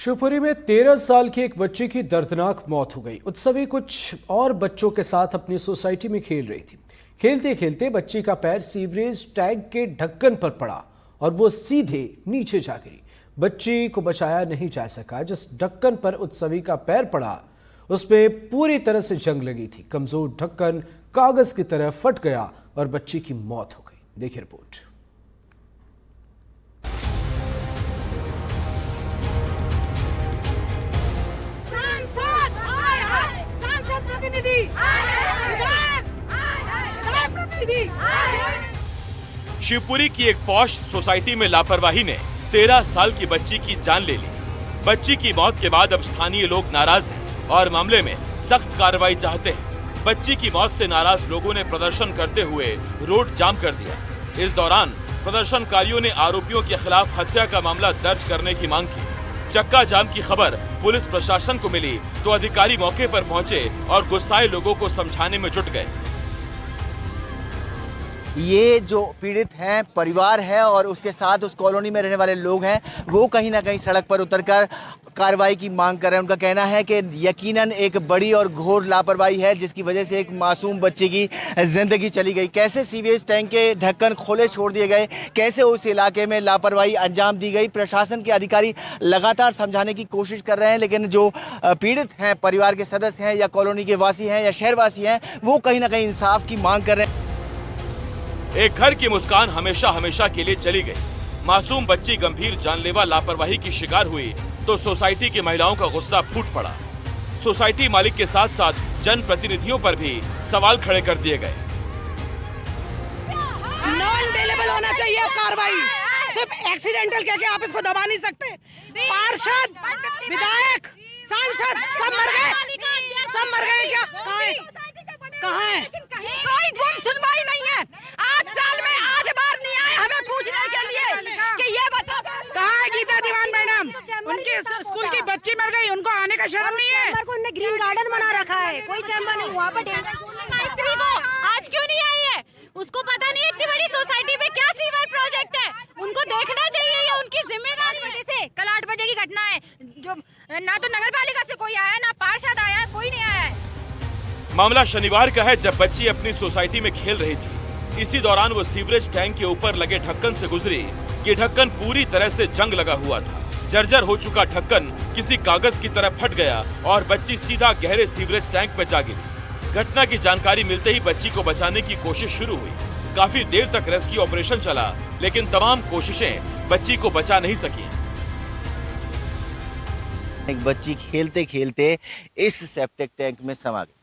शिवपुरी में 13 साल की एक बच्ची की दर्दनाक मौत हो गई। उत्सवी कुछ और बच्चों के साथ अपनी सोसाइटी में खेल रही थी। खेलते खेलते बच्ची का पैर सीवरेज टैंक के ढक्कन पर पड़ा और वो सीधे नीचे जा गिरी। बच्ची को बचाया नहीं जा सका। जिस ढक्कन पर उत्सवी का पैर पड़ा उसमें पूरी तरह से जंग लगी थी। कमजोर ढक्कन कागज की तरह फट गया और बच्ची की मौत हो गई। देखिए रिपोर्ट। शिवपुरी की एक पॉश सोसाइटी में लापरवाही ने 13 साल की बच्ची की जान ले ली। बच्ची की मौत के बाद अब स्थानीय लोग नाराज हैं और मामले में सख्त कार्रवाई चाहते हैं। बच्ची की मौत से नाराज लोगों ने प्रदर्शन करते हुए रोड जाम कर दिया। इस दौरान प्रदर्शनकारियों ने आरोपियों के खिलाफ हत्या का मामला दर्ज करने की मांग की। चक्का जाम की खबर पुलिस प्रशासन को मिली तो अधिकारी मौके पर पहुंचे और गुस्साए लोगों को समझाने में जुट गए। ये जो पीड़ित हैं परिवार है और उसके साथ उस कॉलोनी में रहने वाले लोग हैं, वो कहीं ना कहीं सड़क पर उतरकर कार्रवाई की मांग कर रहे हैं। उनका कहना है कि यकीनन एक बड़ी और घोर लापरवाही है जिसकी वजह से एक मासूम बच्चे की जिंदगी चली गई। कैसे सीवेज टैंक के ढक्कन खोले छोड़ दिए गए, कैसे उस इलाके में लापरवाही अंजाम दी गई। प्रशासन के अधिकारी लगातार समझाने की कोशिश कर रहे हैं, लेकिन जो पीड़ित हैं परिवार के सदस्य हैं या कॉलोनी के वासी हैं या शहरवासी हैं, वो कहीं ना कहीं इंसाफ की मांग कर रहे हैं। एक घर की मुस्कान हमेशा हमेशा के लिए चली गई। मासूम बच्ची गंभीर जानलेवा लापरवाही की शिकार हुई तो सोसाइटी की महिलाओं का गुस्सा फूट पड़ा। सोसाइटी मालिक के साथ साथ जनप्रतिनिधियों पर भी सवाल खड़े कर दिए गए। नॉन अवेलेबल होना चाहिए कार्रवाई। सिर्फ एक्सीडेंटल कह के आप इसको दबा नहीं सकते। पार्षद, विधायक, सांसद सब मर गए। सब मर गए क्या? कहाँ है? कोई सुनवाई नहीं है। 8 साल में आज बार नहीं आए हमें पूछने के लिए कि ये बता कहाँ है गीता दीवान मैडम? उनके स्कूल की बच्ची मर गई, उनको आने का शर्म नहीं है। उन्होंने ग्रीन गार्डन बना रखा है, कोई चैम्बर नहीं। वहाँ पर आज क्यों नहीं आई है? उसको पता नहीं इतनी बड़ी सोसाइटी में क्या सीवर प्रोजेक्ट है। उनको देखना चाहिए, ये उनकी जिम्मेदारी। वजह से कल 8 बजे की घटना है, जो ना तो नगर पालिका से कोई आया ना पार्षद आया, कोई नहीं आया है। मामला शनिवार का है जब बच्ची अपनी सोसाइटी में खेल रही थी। इसी दौरान वो सीवरेज टैंक के ऊपर लगे ढक्कन से गुजरी। ये ढक्कन पूरी तरह से जंग लगा हुआ था। जर्जर हो चुका ढक्कन किसी कागज की तरह फट गया और बच्ची सीधा गहरे सीवरेज टैंक में जा गिरी। घटना की जानकारी मिलते ही बच्ची को बचाने की कोशिश शुरू हुई। काफी देर तक रेस्क्यू ऑपरेशन चला, लेकिन तमाम कोशिशें बच्ची को बचा नहीं सकी। एक बच्ची खेलते खेलते इस सेप्टिक टैंक में समा गई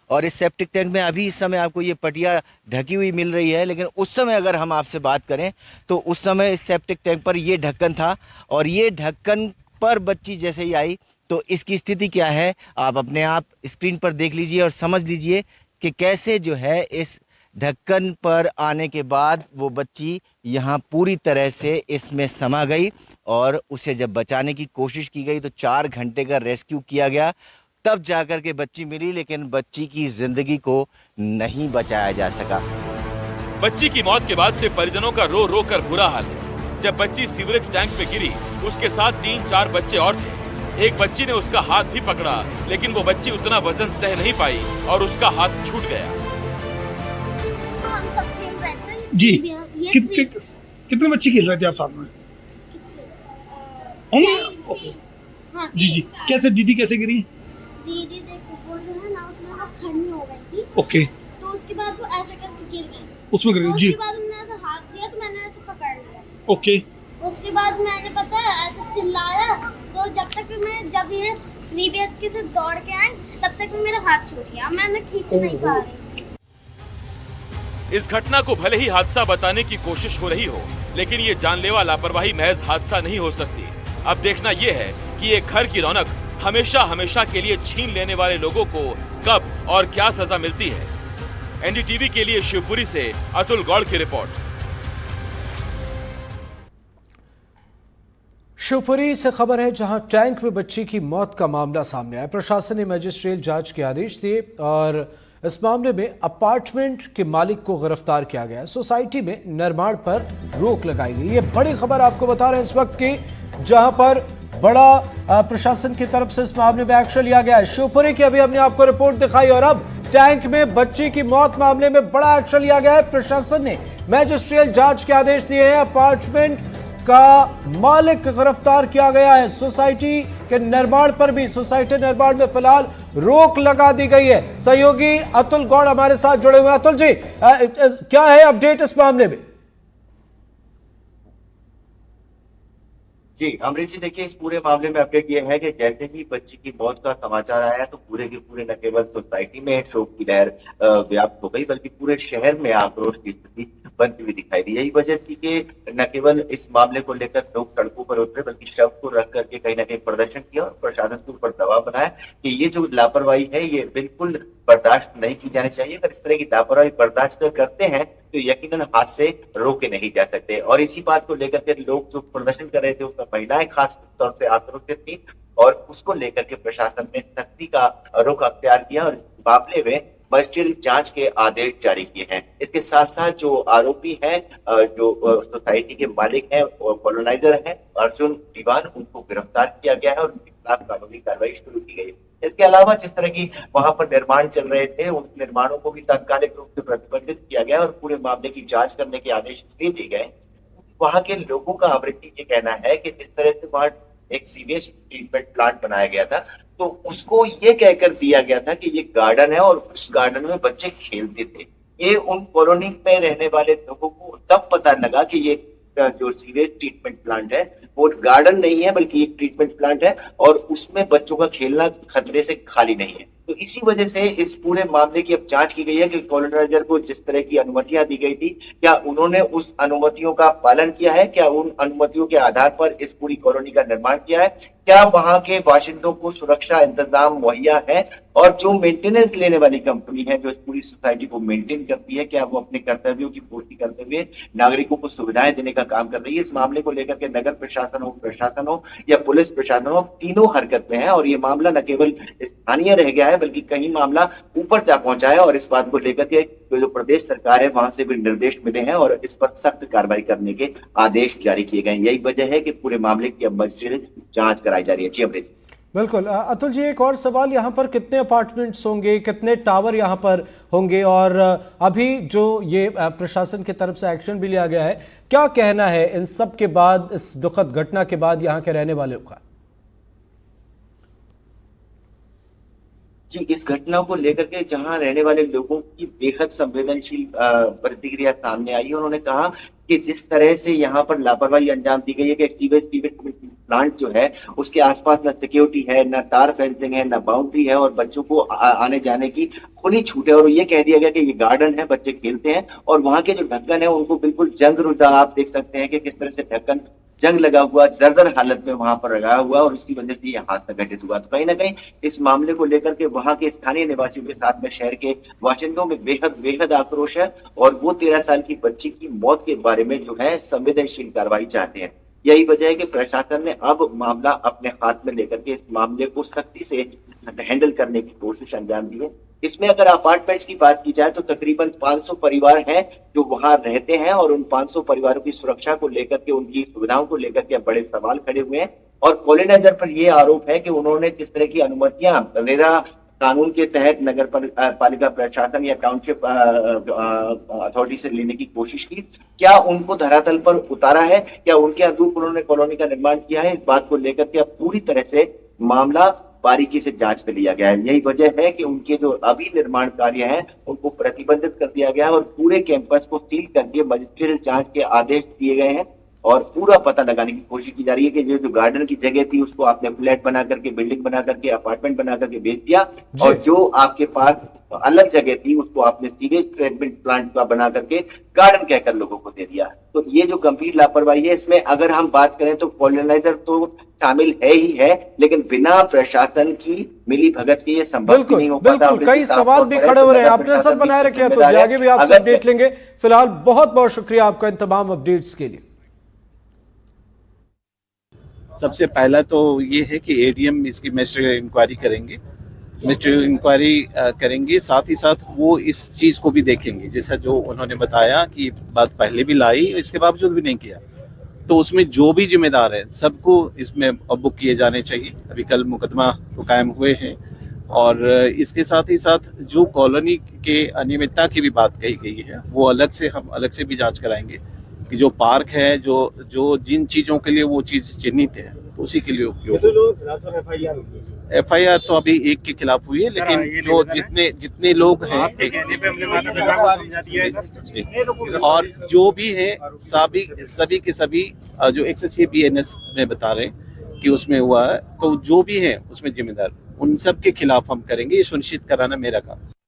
और इस सेप्टिक टैंक में अभी इस समय आपको ये पटिया ढकी हुई मिल रही है, लेकिन उस समय अगर हम आपसे बात करें तो उस समय इस सेप्टिक टैंक पर ये ढक्कन था और ये ढक्कन पर बच्ची जैसे ही आई तो इसकी स्थिति क्या है आप अपने आप स्क्रीन पर देख लीजिए और समझ लीजिए कि कैसे जो है इस ढक्कन पर आने के बाद वो बच्ची यहाँ पूरी तरह से इसमें समा गई और उसे जब बचाने की कोशिश की गई तो 4 घंटे का रेस्क्यू किया गया, तब जाकर के बच्ची मिली, लेकिन बच्ची की जिंदगी को नहीं बचाया जा सका। बच्ची की मौत के बाद से परिजनों का रो रो कर बुरा हाल है। जब बच्ची सीवरेज टैंक में गिरी उसके साथ 3-4 बच्चे और थे। एक बच्ची ने उसका हाथ भी पकड़ा, लेकिन वो बच्ची उतना वजन सह नहीं पाई और उसका हाथ छूट गया। जी कितने बच्चे खेल रहे थे आप साथ में? जी जी, कैसे दीदी कैसे गिरी? दीदी देखो वो जो है ना उसमें वो खड़ी हो गई थी। ओके। तो उसके बाद वो ऐसे करके गिर गई। उसमें गिर गई जी। उसके बाद मैंने ऐसे हाथ दिया तो मैंने ऐसे पकड़ लिया। ओके। उसके बाद मैंने पता है ऐसे चिल्लाया तो जब ये 3BHK से दौड़ के आए तब तक मेरा हाथ छूट गया, मैंने खींच नहीं पा रही। इस घटना को भले ही हादसा बताने की कोशिश हो रही हो, लेकिन ये जानलेवा लापरवाही महज हादसा नहीं हो सकती। अब देखना ये है कि एक घर की रौनक हमेशा हमेशा के लिए छीन लेने वाले लोगों को कब और क्या सजा मिलती है। एनडीटीवी के लिए शिवपुरी से अतुल गौड़ की रिपोर्ट। शिवपुरी से खबर है जहां टैंक में बच्ची की मौत का मामला सामने आया। प्रशासन ने मजिस्ट्रेट जांच के आदेश दिए और इस मामले में अपार्टमेंट के मालिक को गिरफ्तार किया गया। सोसाइटी में निर्माण पर रोक लगाई गई। ये बड़ी खबर आपको बता रहे हैं इस वक्त की, जहां पर बड़ा प्रशासन की तरफ से इस मामले में एक्शन लिया गया है। शिवपुरी की अभी हमने आपको रिपोर्ट दिखाई और अब टैंक में बच्ची की मौत मामले में बड़ा एक्शन लिया गया है। प्रशासन ने मैजिस्ट्रियल जांच के आदेश दिए हैं। अपार्टमेंट का मालिक गिरफ्तार किया गया है। सोसाइटी के निर्माण पर भी, सोसाइटी निर्माण में फिलहाल रोक लगा दी गई है। सहयोगी अतुल गौड़ हमारे साथ जुड़े हुए हैं। अतुल जी, क्या है अपडेट इस मामले में? जी अमरीश जी, देखिए इस पूरे मामले में अपडेट ये है कि जैसे ही बच्ची की मौत का समाचार आया तो पूरे के पूरे न केवल सोसाइटी में शोक की लहर व्याप्त हो गई, बल्कि पूरे शहर में आक्रोश की स्थिति बनती हुई दिखाई दी। यही वजह थी कि न केवल इस मामले को लेकर लोग सड़कों पर उतरे, बल्कि शव को रख करके कहीं ना कहीं प्रदर्शन किया और प्रशासन के ऊपर दबाव बनाया कि ये जो लापरवाही है ये बिल्कुल बर्दाश्त नहीं की जानी चाहिए। अगर इस तरह की लापरवाही बर्दाश्त करते हैं तो यकीनन हादसे रोके नहीं जा सकते। और इसी बात को लेकर के लोग जो प्रदर्शन कर रहे थे उसमें महिलाएं खास तौर से आक्रोशित थी और उसको लेकर के प्रशासन ने सख्ती का रुख अख्तियार किया और इस मामले में मजिस्ट्रियल जांच के आदेश जारी किए हैं। इसके साथ साथ जो आरोपी हैं, जो सोसाइटी के मालिक हैं और कॉलोनाइजर हैं अर्जुन दीवान, उनको गिरफ्तार किया गया है और उनके खिलाफ कानूनी कार्रवाई शुरू की गई। इसके अलावा जिस तरह की वहां पर निर्माण चल रहे थे उन निर्माणों को भी तात्कालिक रूप से प्रतिबंधित किया गया और पूरे मामले की जांच करने के आदेश इसलिए दिए गए। वहां के लोगों का अमृति ये कहना है कि जिस तरह से वहां एक सीवेज ट्रीटमेंट प्लांट बनाया गया था तो उसको ये कहकर दिया गया था कि ये गार्डन है और उस गार्डन में बच्चे खेलते थे। ये उन कॉलोनी में रहने वाले लोगों को तब पता लगा कि ये जो सीवेज ट्रीटमेंट प्लांट है वो गार्डन नहीं है बल्कि एक ट्रीटमेंट प्लांट है और उसमें बच्चों का खेलना खतरे से खाली नहीं है। तो इसी वजह से इस पूरे मामले की अब जांच की गई है कि कॉलोनाइजर को जिस तरह की अनुमतियां दी गई थी क्या उन्होंने उस अनुमतियों का पालन किया है, क्या उन अनुमतियों के आधार पर इस पूरी कॉलोनी का निर्माण किया है, क्या वहां के बाशिंदों को सुरक्षा इंतजाम मुहैया है और जो मेंटेनेंस लेने वाली कंपनी है जो इस पूरी सोसाइटी को मेंटेन करती है क्या वो अपने कर्तव्यों की पूर्ति करते हुए नागरिकों को सुविधाएं देने का काम कर रही है। इस मामले को लेकर के नगर प्रशासन हो या पुलिस प्रशासन हो, तीनों हरकत में है और ये मामला न केवल स्थानीय रह गया है बल्कि कहीं मामला ऊपर जा पहुंचा है और इस बात को लेकर के जो प्रदेश सरकार है वहां से भी निर्देश मिले हैं और इस पर सख्त कार्रवाई करने के आदेश जारी किए गए। यही वजह है कि पूरे मामले की अब मजिस्ट्रेट जांच कराई जा रही है। जी अमृत। बिल्कुल अतुल जी, एक और सवाल, यहाँ पर कितने अपार्टमेंट्स होंगे, कितने टावर यहाँ पर होंगे और अभी जो ये प्रशासन की तरफ से एक्शन भी लिया गया है, क्या कहना है इन सब के बाद, इस दुखद घटना के बाद यहाँ के रहने वालों का? जी इस घटना को लेकर के जहां रहने वाले लोगों की बेहद संवेदनशील प्रतिक्रिया सामने आई है। उन्होंने कहा कि जिस तरह से यहाँ पर लापरवाही अंजाम दी गई है कि सीवेज प्लांट जो है उसके आसपास न सिक्योरिटी है, न तार फेंसिंग है, न बाउंड्री है और बच्चों को आने जाने की खुली छूट है और ये कह दिया गया कि ये गार्डन है, बच्चे खेलते हैं और वहां के जो ढक्कन है उनको बिल्कुल जंग रुझा, आप देख सकते हैं कि किस तरह से ढक्कन जंग लगा हुआ, जर्जर हालत में वहां पर लगा हुआ और इसी वजह से यह हादसा घटित हुआ। तो कहीं ना कहीं इस मामले को लेकर के वहां के स्थानीय निवासियों के साथ में शहर के बाशिंदों में बेहद आक्रोश है और वो 13 साल की बच्ची की मौत के बारे में जो है संवेदनशील कार्रवाई चाहते हैं। यही वजह है कि प्रशासन ने अब मामला अपने हाथ में लेकर के इस मामले को सख्ती से हैंडल करने की कोशिश अंजाम दी है। इसमें अगर अपार्टमेंट्स की बात की जाए तो तकरीबन 500 परिवार हैं जो वहां रहते हैं और उन 500 परिवारों की सुरक्षा को लेकर के, उनकी सुविधाओं को लेकर के बड़े सवाल खड़े हुए हैं और कॉलोनाइजर पर यह आरोप है कि उन्होंने जिस तरह की अनुमतियां रेरा कानून के तहत नगर पालिका प्रशासन या टाउनशिप अथॉरिटी से लेने की कोशिश की, क्या उनको धरातल पर उतारा है, क्या उनके अनुरूप उन्होंने कॉलोनी का निर्माण किया है, इस बात को लेकर के अब पूरी तरह से मामला बारीकी से जांच कर लिया गया है। यही वजह है कि उनके जो अभी निर्माण कार्य हैं उनको प्रतिबंधित कर दिया गया है और पूरे कैंपस को सील करके मजिस्ट्रियल जांच के आदेश दिए गए हैं और पूरा पता लगाने की कोशिश की जा रही है कि जो गार्डन की जगह थी उसको आपने फ्लैट बना करके, बिल्डिंग बना करके, अपार्टमेंट बना करके बेच दिया और जो आपके पास अलग जगह थी उसको आपने सीवेज ट्रीटमेंट प्लांट का बना करके गार्डन कहकर लोगों को दे दिया। तो ये जो गंभीर लापरवाही है इसमें अगर हम बात करें तो कॉलोनाइजर तो शामिल है ही है, लेकिन बिना प्रशासन की मिली भगत के ये संभव नहीं हो पाता। बिल्कुल कई सवाल भी खड़े हो रहे हैं, आपने सर बनाए रखे हैं तो आगे भी आपसे अपडेट लेंगे। फिलहाल बहुत बहुत शुक्रिया आपका इन तमाम अपडेट्स के लिए। सबसे पहला तो ये है कि एडीएम इसकी मजिस्ट्रियल इंक्वायरी करेंगे, साथ ही साथ वो इस चीज़ को भी देखेंगे जैसा जो उन्होंने बताया कि बात पहले भी लाई, इसके बावजूद भी नहीं किया। तो उसमें जो भी जिम्मेदार है सबको इसमें बुक किए जाने चाहिए। अभी कल मुकदमा तो कायम हुए हैं और इसके साथ ही साथ जो कॉलोनी के अनियमितता की भी बात कही गई है वो हम अलग से भी जांच कराएंगे कि जो पार्क है जो जिन चीजों के लिए वो चीज चिन्हित है उसी के लिए उपयोग। FIR तो अभी एक के खिलाफ हुई है, लेकिन जो जितने लोग हैं और जो भी है सभी के सभी जो 106 BNS में बता रहे हैं कि उसमें हुआ है, तो जो भी है उसमें जिम्मेदार उन सब के खिलाफ हम करेंगे, ये सुनिश्चित कराना मेरा काम है।